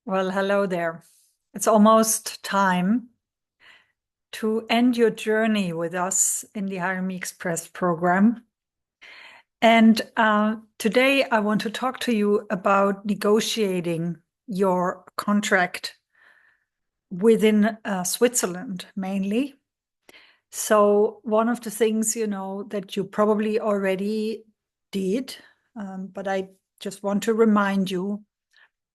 Well, hello there. It's almost time to end your journey with us in the HireMeExpress program. And today I want to talk to you about negotiating your contract within Switzerland mainly. So one of the things, that you probably already did, but I just want to remind you,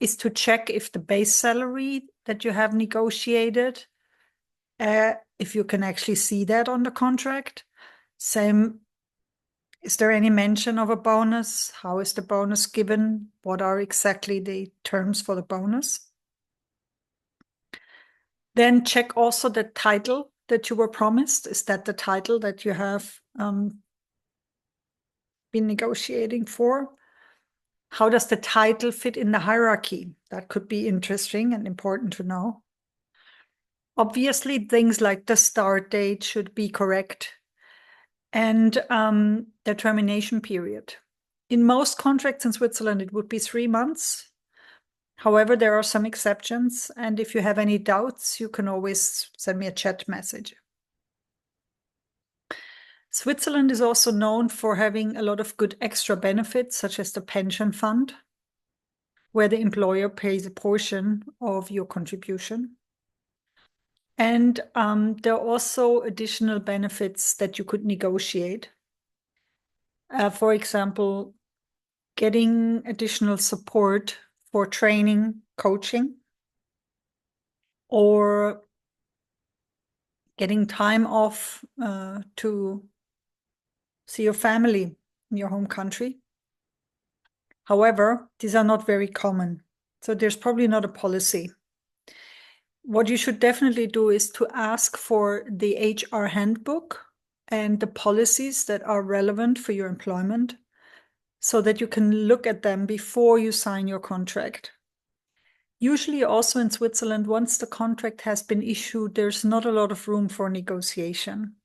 is to check if the base salary that you have negotiated, if you can actually see that on the contract. Same, is there any mention of a bonus? How is the bonus given? What are exactly the terms for the bonus? Then check also the title that you were promised. Is that the title that you have been negotiating for? How does the title fit in the hierarchy? That could be interesting and important to know. Obviously, things like the start date should be correct, and the termination period. In most contracts in Switzerland, it would be 3 months. However, there are some exceptions, and if you have any doubts, you can always send me a chat message. Switzerland is also known for having a lot of good extra benefits, such as the pension fund, where the employer pays a portion of your contribution. And there are also additional benefits that you could negotiate. For example, getting additional support for training, coaching, or getting time off to see your family in your home country. However, these are not very common, so there's probably not a policy. What you should definitely do is to ask for the HR handbook and the policies that are relevant for your employment, so that you can look at them before you sign your contract. Usually also in Switzerland, once the contract has been issued, there's not a lot of room for negotiation.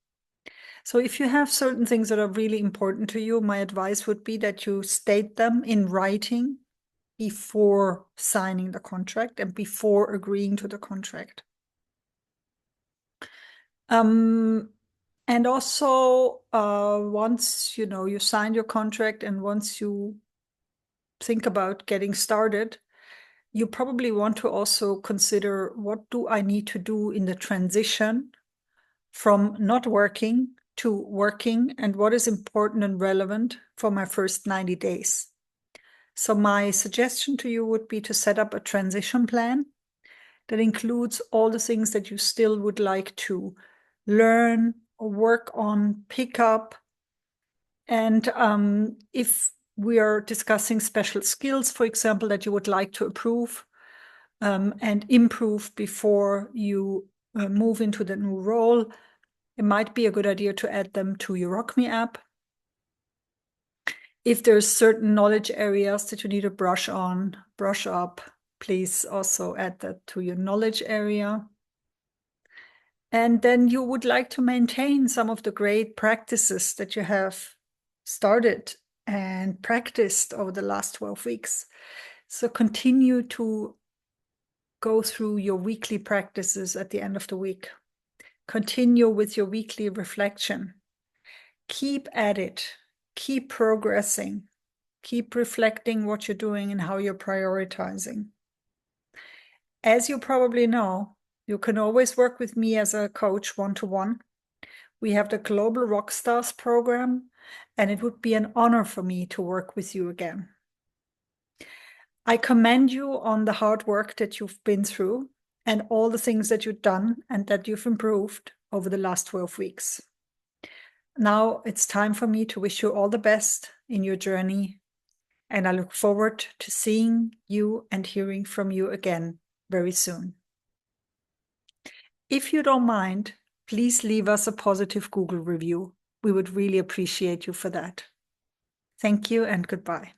So if you have certain things that are really important to you, my advice would be that you state them in writing before signing the contract and before agreeing to the contract. And also, once you signed your contract and once you think about getting started, you probably want to also consider, what do I need to do in the transition from not working to working, and what is important and relevant for my first 90 days. So my suggestion to you would be to set up a transition plan that includes all the things that you still would like to learn or work on, pick up. And if we are discussing special skills, for example, that you would like to approve and improve before you move into the new role, it might be a good idea to add them to your RockMe app. If there's certain knowledge areas that you need to brush up, please also add that to your knowledge area. And then you would like to maintain some of the great practices that you have started and practiced over the last 12 weeks. So continue to go through your weekly practices at the end of the week. Continue with your weekly reflection. Keep at it. Keep progressing. Keep reflecting what you're doing and how you're prioritizing. As you probably know, you can always work with me as a coach one-to-one. We have the Global Rockstars program, and it would be an honor for me to work with you again. I commend you on the hard work that you've been through and all the things that you've done and that you've improved over the last 12 weeks. Now it's time for me to wish you all the best in your journey, and I look forward to seeing you and hearing from you again very soon. If you don't mind, please leave us a positive Google review. We would really appreciate you for that. Thank you and goodbye.